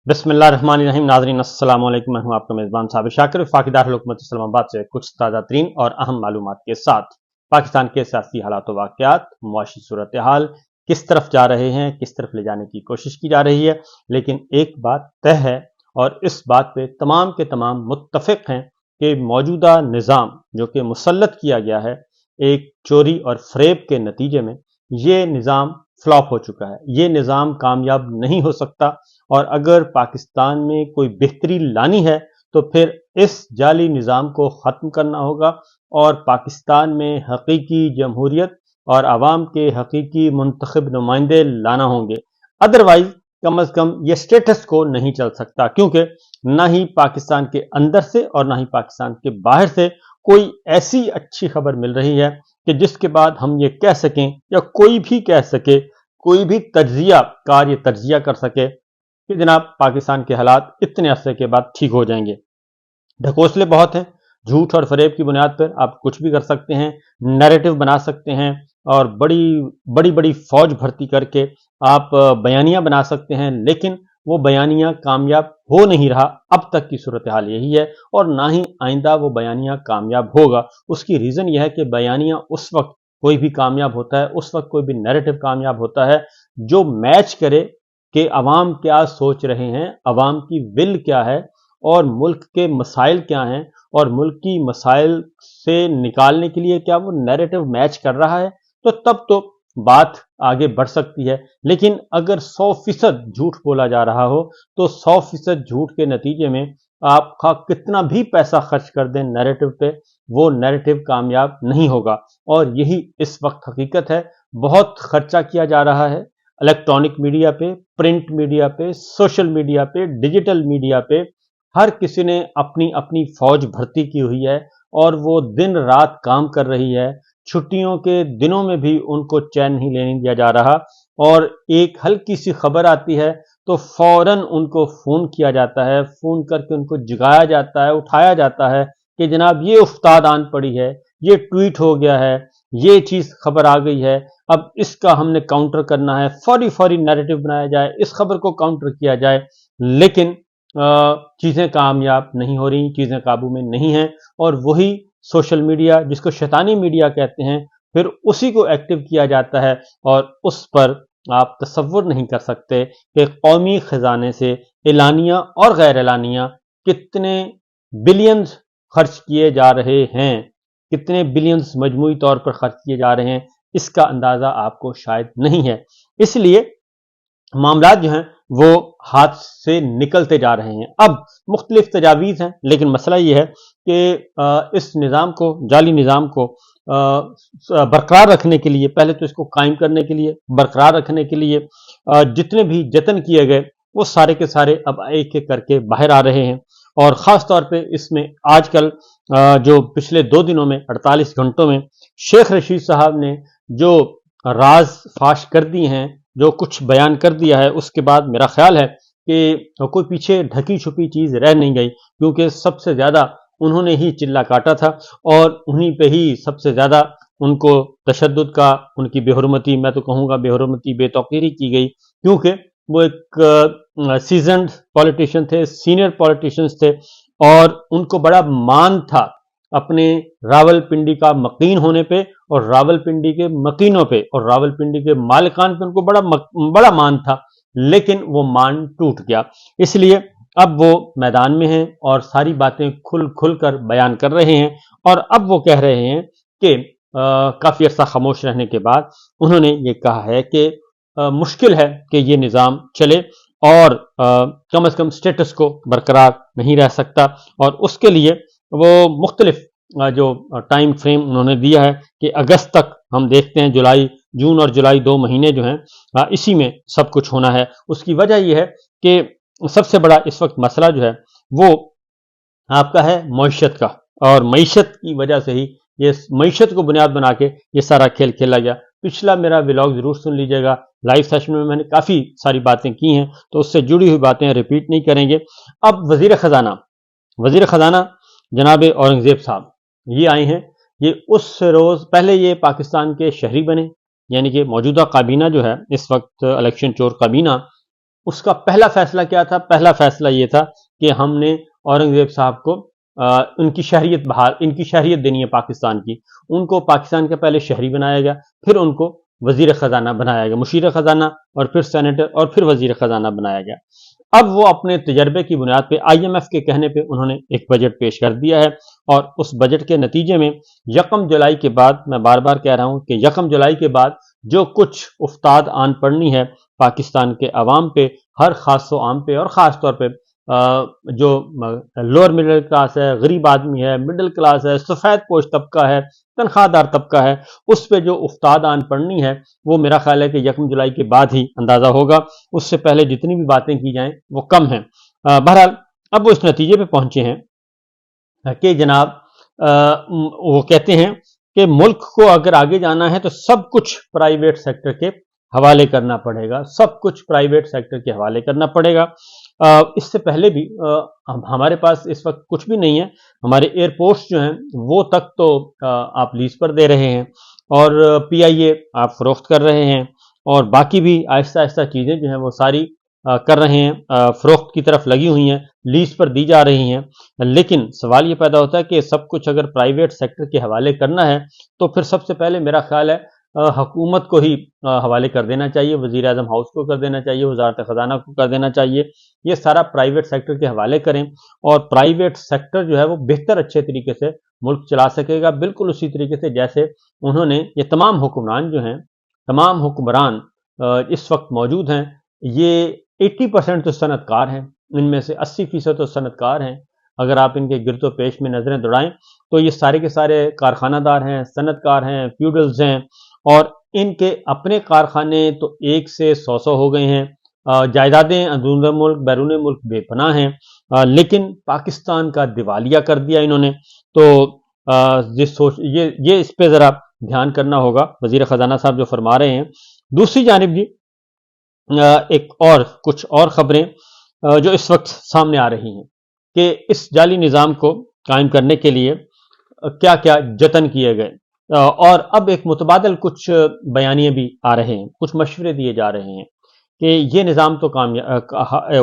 बिस्मिल्लाहिर्रहमानिर्रहीम। नाज़रीन अस्सलाम वालेकुम। मैं हूं आपका मेज़बान साबिर शाकिर, वफाकी दारुल हुकूमत इस्लामाबाद से कुछ ताज़ा तरीन और अहम मालूमात के साथ पाकिस्तान के सियासी हालात व वाक़यात, मुआशी सूरत हाल किस तरफ जा रहे हैं, किस तरफ ले जाने की कोशिश की जा रही है। लेकिन एक बात तय है और इस बात पे तमाम के तमाम मुत्तफ़िक़ हैं कि मौजूदा निज़ाम जो कि मुसल्लत किया गया है एक चोरी और फ़रेब के नतीजे में, ये निज़ाम फ्लॉप हो चुका है। ये निज़ाम कामयाब नहीं हो सकता और अगर पाकिस्तान में कोई बेहतरी लानी है तो फिर इस जाली निज़ाम को ख़त्म करना होगा और पाकिस्तान में हकीकी जमहूरियत और आवाम के हकीकी मुंतखब नुमाइंदे लाना होंगे। अदरवाइज कम अज़ कम ये स्टेटस को नहीं चल सकता, क्योंकि ना ही पाकिस्तान के अंदर से और ना ही पाकिस्तान के बाहर से कोई ऐसी अच्छी खबर मिल रही है कि जिसके बाद हम ये कह सकें या कोई भी कह सके, कोई भी तज्जिया कार ये तज्जिया कर सके कि जनाब पाकिस्तान के हालात इतने अरसे के बाद ठीक हो जाएंगे। ढकोसले बहुत हैं, झूठ और फरेब की बुनियाद पर आप कुछ भी कर सकते हैं, नैरेटिव बना सकते हैं और बड़ी बड़ी बड़ी फौज भर्ती करके आप बयानियां बना सकते हैं, लेकिन वो बयानियां कामयाब हो नहीं रहा। अब तक की सूरत हाल यही है और ना ही आइंदा वो बयानियां कामयाब होगा। उसकी रीज़न यह है कि बयानियां उस वक्त कोई भी कामयाब होता है, उस वक्त कोई भी नैरेटिव कामयाब होता है जो मैच करे कि अवाम क्या सोच रहे हैं, अवाम की विल क्या है और मुल्क के मसाइल क्या हैं और मुल्क की मसाइल से निकालने के लिए क्या वो नैरेटिव मैच कर रहा है, तो तब तो बात आगे बढ़ सकती है। लेकिन अगर 100% झूठ बोला जा रहा हो तो 100% झूठ के नतीजे में आप कितना भी पैसा खर्च कर दें नैरेटिव पे, वो नैरेटिव कामयाब नहीं होगा। और यही इस वक्त हकीकत है। बहुत खर्चा किया जा रहा है इलेक्ट्रॉनिक मीडिया पे, प्रिंट मीडिया पे, सोशल मीडिया पे, डिजिटल मीडिया पे। हर किसी ने अपनी अपनी फौज भर्ती की हुई है और वो दिन रात काम कर रही है। छुट्टियों के दिनों में भी उनको चैन नहीं लेने दिया जा रहा और एक हल्की सी खबर आती है तो फौरन उनको फ़ोन किया जाता है, फ़ोन करके उनको जगाया जाता है, उठाया जाता है कि जनाब ये उफ्ताद आन पड़ी है, ये ट्वीट हो गया है, ये चीज़ खबर आ गई है, अब इसका हमने काउंटर करना है, फौरी फौरी नैरेटिव बनाया जाए, इस खबर को काउंटर किया जाए। लेकिन चीज़ें कामयाब नहीं हो रही, चीज़ें काबू में नहीं हैं और वही सोशल मीडिया जिसको शैतानी मीडिया कहते हैं, फिर उसी को एक्टिव किया जाता है और उस पर आप तसव्वुर नहीं कर सकते कि कौमी खजाने से एलानिया और गैर एलानिया कितने बिलियंस खर्च किए जा रहे हैं, कितने बिलियंस मजमूई तौर पर खर्च किए जा रहे हैं, इसका अंदाज़ा आपको शायद नहीं है। इसलिए मामलात जो हैं वो हाथ से निकलते जा रहे हैं। अब मुख्तलिफ तजावीज़ हैं, लेकिन मसला ये है कि इस निज़ाम को, जाली निज़ाम को बरकरार रखने के लिए, पहले तो इसको कायम करने के लिए, बरकरार रखने के लिए जितने भी जतन किए गए वो सारे के सारे अब एक एक करके बाहर आ रहे हैं। और ख़ास तौर पे इसमें आजकल जो पिछले 2 दिनों में 48 घंटों में शेख रशीद साहब ने जो राज फाश कर दिए हैं, जो कुछ बयान कर दिया है, उसके बाद मेरा ख्याल है कि कोई पीछे ढकी छुपी चीज़ रह नहीं गई, क्योंकि सबसे ज़्यादा उन्होंने ही चिल्ला काटा था और उन्हीं पे ही सबसे ज़्यादा उनको तशद्दुद का, उनकी बेहुरमती, मैं तो कहूँगा बेहुरमती, बेतौकीरी की गई, क्योंकि वो एक सीजन्ड पॉलिटिशियन थे, सीनियर पॉलिटिशियंस थे और उनको बड़ा मान था अपने रावलपिंडी का मकीन होने पे और रावलपिंडी के मकीनों पे और रावलपिंडी के मालिकान पे उनको बड़ा मान था। लेकिन वो मान टूट गया, इसलिए अब वो मैदान में हैं और सारी बातें खुल खुल कर बयान कर रहे हैं। और अब वो कह रहे हैं कि काफ़ी अर्सा खामोश रहने के बाद उन्होंने ये कहा है कि मुश्किल है कि ये निज़ाम चले और कम अज़ कम स्टेटस को बरकरार नहीं रह सकता और उसके लिए वो मुख्तलिफ जो टाइम फ्रेम उन्होंने दिया है कि अगस्त तक हम देखते हैं, जून और जुलाई 2 महीने जो हैं इसी में सब कुछ होना है। उसकी वजह यह है कि सबसे बड़ा इस वक्त मसला जो है वो आपका है मईशत का, और मईशत की वजह से ही ये मईशत को बुनियाद बना के ये सारा खेल खेला गया। पिछला मेरा व्लॉग ज़रूर सुन लीजिएगा, लाइव सेशन में मैंने काफ़ी सारी बातें की हैं, तो उससे जुड़ी हुई बातें रिपीट नहीं करेंगे। अब वज़ीर ख़ज़ाना जनाब औरंगज़ेब साहब ये आए हैं। ये उस रोज़ पहले ये पाकिस्तान के शहरी बने, यानी कि मौजूदा काबीना जो है इस वक्त इलेक्शन चोर काबीना, اس کا پہلا فیصلہ کیا تھا؟ پہلا فیصلہ یہ تھا کہ ہم نے اورنگزیب صاحب کو ان کی شہریت دینی ہے پاکستان کی. ان کو پاکستان کا پہلے شہری بنایا گیا، پھر ان کو وزیر خزانہ بنایا گیا، مشیر خزانہ، اور پھر سینیٹر، اور پھر وزیر خزانہ بنایا گیا. اب وہ اپنے تجربے کی بنیاد پہ IMF کے کہنے پہ انہوں نے ایک بجٹ پیش کر دیا ہے، اور اس بجٹ کے نتیجے میں 1 جولائی کے بعد، میں بار بار کہہ رہا ہوں کہ 1 جولائی کے بعد جو کچھ افتاد آن پڑنی ہے پاکستان کے عوام پہ، ہر خاص و عام پہ، اور خاص طور پہ جو لوور مڈل کلاس ہے، غریب آدمی ہے، مڈل کلاس ہے، سفید پوش طبقہ ہے، تنخواہ دار طبقہ ہے، اس پہ جو افتاد آن پڑنی ہے وہ میرا خیال ہے کہ 1 جولائی کے بعد ہی اندازہ ہوگا. اس سے پہلے جتنی بھی باتیں کی جائیں وہ کم ہیں. بہرحال اب وہ اس نتیجے پہ پہنچے ہیں کہ جناب وہ کہتے ہیں کہ ملک کو اگر آگے جانا ہے تو سب کچھ پرائیویٹ سیکٹر کے حوالے کرنا پڑے گا، سب کچھ پرائیویٹ سیکٹر کے حوالے کرنا پڑے گا. اس سے پہلے بھی ہمارے پاس اس وقت کچھ بھی نہیں ہے. ہمارے ایئرپورٹس جو ہیں وہ تک تو آپ لیز پر دے رہے ہیں، اور PIA آپ فروخت کر رہے ہیں، اور باقی بھی آہستہ آہستہ چیزیں جو ہیں وہ ساری کر رہے ہیں، فروخت کی طرف لگی ہوئی ہیں، لیز پر دی جا رہی ہیں. لیکن سوال یہ پیدا ہوتا ہے کہ سب کچھ اگر پرائیویٹ سیکٹر کے حوالے کرنا ہے تو پھر سب سے پہلے میرا خیال ہے حکومت کو ہی حوالے کر دینا چاہیے، وزیر اعظم ہاؤس کو کر دینا چاہیے، وزارت خزانہ کو کر دینا چاہیے. یہ سارا پرائیویٹ سیکٹر کے حوالے کریں، اور پرائیویٹ سیکٹر جو ہے وہ بہتر اچھے طریقے سے ملک چلا سکے گا، بالکل اسی طریقے سے جیسے انہوں نے یہ تمام حکمران جو ہیں، تمام حکمران اس وقت موجود ہیں، یہ 80% تو صنعت کار ہیں، ان میں سے 80% تو صنعت کار ہیں. اگر آپ ان کے گرد و پیش میں نظریں دوڑائیں تو یہ سارے کے سارے کارخانہ دار ہیں، صنعت کار ہیں، فیوڈلز ہیں، اور ان کے اپنے کارخانے تو 1 سے 100 ہو گئے ہیں. جائیدادیں اندرون ملک بیرون ملک بے پناہ ہیں، لیکن پاکستان کا دیوالیہ کر دیا انہوں نے. تو یہ اس پہ ذرا دھیان کرنا ہوگا وزیر خزانہ صاحب جو فرما رہے ہیں. دوسری جانب جی کچھ اور خبریں جو اس وقت سامنے آ رہی ہیں کہ اس جعلی نظام کو قائم کرنے کے لیے کیا کیا جتن کیے گئے، اور اب ایک متبادل کچھ بیانیے بھی آ رہے ہیں، کچھ مشورے دیے جا رہے ہیں کہ یہ نظام تو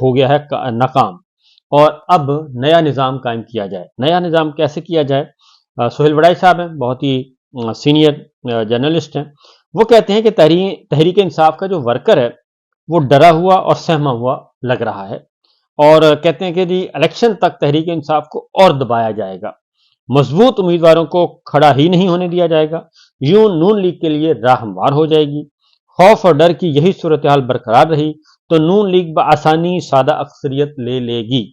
ہو گیا ہے ناکام، اور اب نیا نظام قائم کیا جائے. نیا نظام کیسے کیا جائے؟ سہیل وڑائی صاحب ہیں، بہت ہی سینئر جرنلسٹ ہیں، وہ کہتے ہیں کہ تحریک انصاف کا جو ورکر ہے وہ ڈرا ہوا اور سہما ہوا لگ رہا ہے، اور کہتے ہیں کہ جی الیکشن تک تحریک انصاف کو اور دبایا جائے گا، مضبوط امیدواروں کو کھڑا ہی نہیں ہونے دیا جائے گا، یوں نون لیگ کے لیے راہ ہموار ہو جائے گی. خوف اور ڈر کی یہی صورتحال برقرار رہی تو نون لیگ بآسانی سادہ اکثریت لے لے گی.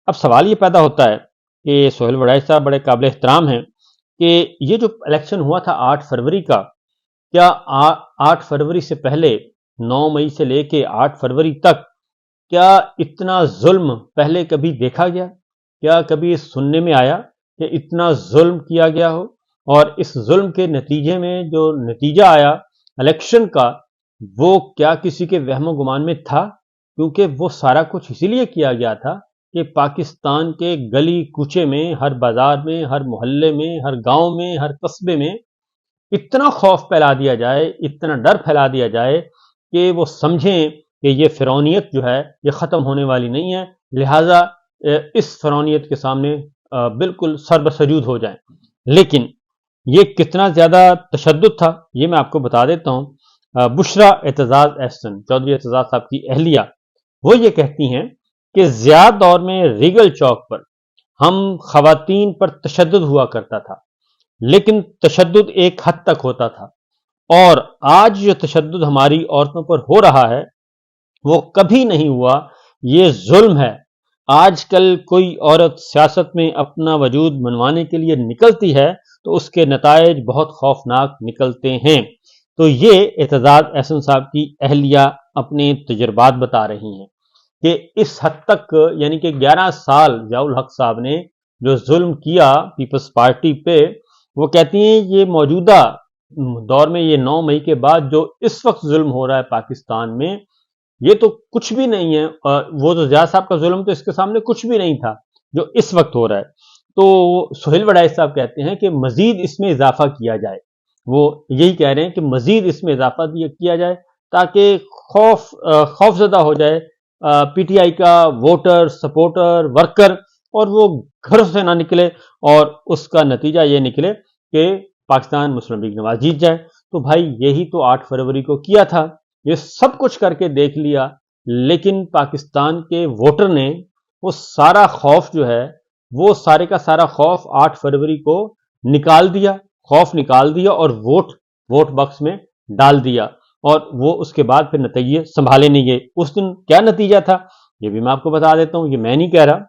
اب سوال یہ پیدا ہوتا ہے کہ سہیل وڑائی صاحب بڑے قابل احترام ہیں کہ یہ جو الیکشن ہوا تھا 8 فروری کا، کیا 8 فروری سے پہلے 9 مئی سے لے کے 8 فروری تک کیا اتنا ظلم پہلے کبھی دیکھا گیا؟ کیا کبھی سننے میں آیا کہ اتنا ظلم کیا گیا ہو؟ اور اس ظلم کے نتیجے میں جو نتیجہ آیا الیکشن کا، وہ کیا کسی کے وہم و گمان میں تھا؟ کیونکہ وہ سارا کچھ اسی لیے کیا گیا تھا کہ پاکستان کے گلی کوچے میں، ہر بازار میں، ہر محلے میں، ہر گاؤں میں، ہر قصبے میں اتنا خوف پھیلا دیا جائے، اتنا ڈر پھیلا دیا جائے کہ وہ سمجھیں کہ یہ فرعونیت جو ہے یہ ختم ہونے والی نہیں ہے، لہٰذا اس فرعونیت کے سامنے بالکل سر بسجود ہو جائیں. لیکن یہ کتنا زیادہ تشدد تھا یہ میں آپ کو بتا دیتا ہوں. بشرا اعتزاز احسن، چودھری اعتزاز صاحب کی اہلیہ، وہ یہ کہتی ہیں کہ زیاد دور میں ریگل چوک پر ہم خواتین پر تشدد ہوا کرتا تھا، لیکن تشدد ایک حد تک ہوتا تھا، اور آج جو تشدد ہماری عورتوں پر ہو رہا ہے وہ کبھی نہیں ہوا، یہ ظلم ہے. آج کل کوئی عورت سیاست میں اپنا وجود منوانے کے لیے نکلتی ہے تو اس کے نتائج بہت خوفناک نکلتے ہیں. تو یہ اعتزاز احسن صاحب کی اہلیہ اپنے تجربات بتا رہی ہیں کہ اس حد تک، یعنی کہ 11 سال ضیاء الحق صاحب نے جو ظلم کیا پیپلز پارٹی پہ، وہ کہتی ہیں یہ موجودہ دور میں، یہ 9 مئی کے بعد جو اس وقت ظلم ہو رہا ہے پاکستان میں، یہ تو کچھ بھی نہیں ہے. وہ تو ضیاء صاحب کا ظلم تو اس کے سامنے کچھ بھی نہیں تھا جو اس وقت ہو رہا ہے. تو سہیل وڑائی صاحب کہتے ہیں کہ مزید اس میں اضافہ کیا جائے، وہ یہی کہہ رہے ہیں کہ مزید اس میں اضافہ کیا جائے تاکہ خوف زدہ ہو جائے PTI का वोटर, सपोर्टर, वर्कर, और वो घरों से ना निकले और उसका नतीजा ये निकले कि पाकिस्तान मुस्लिम लीग नवाज जीत जाए। तो भाई यही तो 8 फरवरी को किया था, ये सब कुछ करके देख लिया, लेकिन पाकिस्तान के वोटर ने वो सारा खौफ जो है, वो सारे का सारा खौफ 8 फरवरी को निकाल दिया, खौफ निकाल दिया और वोट बॉक्स में डाल दिया, और वो उसके बाद फिर नतीजे संभाले नहीं गए। उस दिन क्या नतीजा था ये भी मैं आपको बता देता हूं, ये मैं नहीं कह रहा।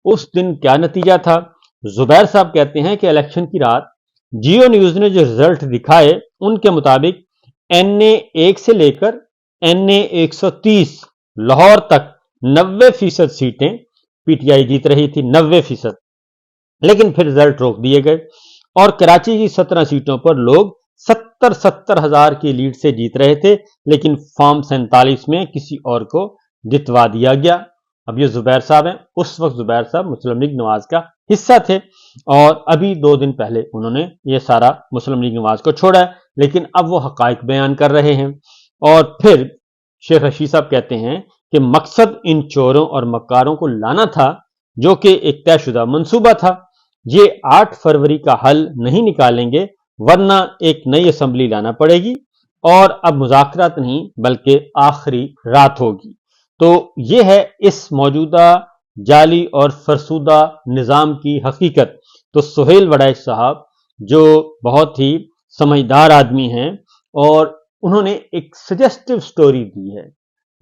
उस दिन क्या नतीजा था, जुबैर साहब कहते हैं कि इलेक्शन की रात जियो न्यूज ने जो रिजल्ट दिखाए उनके मुताबिक NA 1 से लेकर NA 130 लाहौर तक 90% सीटें PTI जीत रही थी, 90%। लेकिन फिर रिजल्ट रोक दिए गए और कराची की 17 सीटों पर लोग 70 हजार की लीड से जीत रहे थे, लेकिन फॉर्म 47 में किसी और को जितवा दिया गया। अब ये जुबैर साहब हैं, उस वक्त जुबैर साहब मुस्लिम लीग नवाज का हिस्सा थे और अभी 2 दिन पहले उन्होंने ये सारा मुस्लिम लीग नवाज को छोड़ा है, लेकिन अब वो हकाइक बयान कर रहे हैं। और फिर शेख रशीद साहब कहते हैं कि मकसद इन चोरों और मक्कारों को लाना था, जो कि एक तयशुदा मंसूबा था। ये 8 फरवरी का हल नहीं निकालेंगे, वरना एक नई असेंबली लाना पड़ेगी और अब मुज़ाकरात नहीं बल्कि आखिरी रात होगी। तो ये है इस मौजूदा जाली और फरसूदा निज़ाम की हकीकत। तो सुहेल वड़ैच साहब जो बहुत ही समझदार आदमी हैं और उन्होंने एक सजेस्टिव स्टोरी दी है,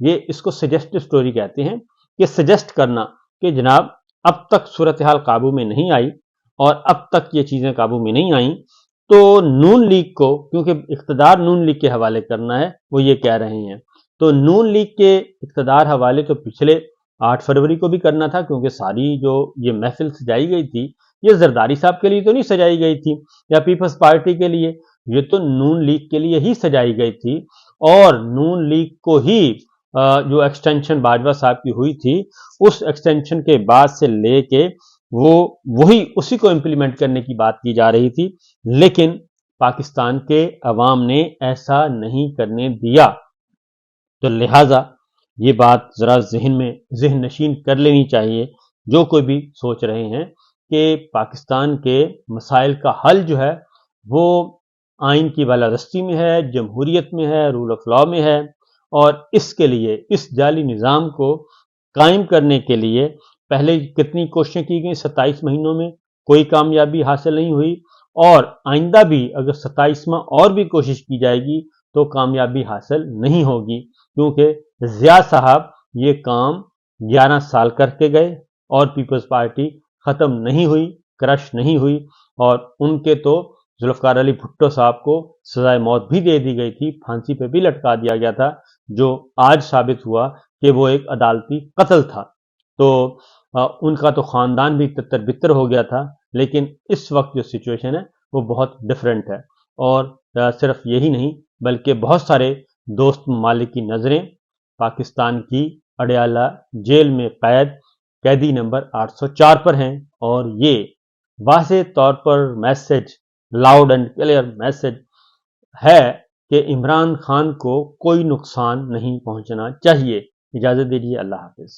ये इसको सजेस्टिव स्टोरी कहते हैं, कि सजेस्ट करना कि जनाब अब तक सूरत हाल काबू में नहीं आई और अब तक ये चीज़ें काबू में नहीं आई, तो नून लीग को, क्योंकि इख्तदार नून लीग के हवाले करना है, वो ये कह रहे हैं, तो नून लीग के इख्तदार हवाले तो पिछले 8 फरवरी को भी करना था, क्योंकि सारी जो ये महफिल सजाई गई थी ये जरदारी साहब के लिए तो नहीं सजाई गई थी या पीपल्स पार्टी के लिए, ये तो नून लीग के लिए ही सजाई गई थी। और नून लीग को ही जो एक्सटेंशन बाजवा साहब की हुई थी, उस एक्सटेंशन के बाद से लेके वो वही उसी को इंप्लीमेंट करने की बात की जा रही थी, लेकिन पाकिस्तान के अवाम ने ऐसा नहीं करने दिया। तो लिहाजा ये बात जरा जहन नशीन कर लेनी चाहिए जो कोई भी सोच रहे हैं कि पाकिस्तान के मसाइल का हल जो है वो आइन की बालादस्ती में है, जमहूरियत में है, रूल ऑफ लॉ में है, और इसके लिए इस जाली निज़ाम को कायम करने के लिए पहले कितनी कोशिशें की गई, 27 महीनों में कोई कामयाबी हासिल नहीं हुई, और आइंदा भी अगर 27वां और भी कोशिश की जाएगी तो कामयाबी हासिल नहीं होगी, क्योंकि ज़िया साहब ये काम 11 साल करके गए और पीपल्स पार्टी ख़त्म नहीं हुई, क्रश नहीं हुई, और उनके तो जुल्फ़िकार अली भुट्टो साहब को सजाए मौत भी दे दी गई थी, फांसी पे भी लटका दिया गया था, जो आज साबित हुआ कि वो एक अदालती कत्ल था। तो उनका तो ख़ानदान भी तितर बितर हो गया था, लेकिन इस वक्त जो सिचुएशन है वो बहुत डिफरेंट है। और सिर्फ यही नहीं बल्कि बहुत सारे दोस्त ममालिक की नज़रें पाकिस्तान की अडयाला जेल में कैदी नंबर 804 पर हैं, और ये वाज़ेह तौर पर message, loud and clear message है कि इमरान खान को कोई नुकसान नहीं पहुंचना चाहिए। इजाज़त दीजिए, अल्लाह हाफिज़।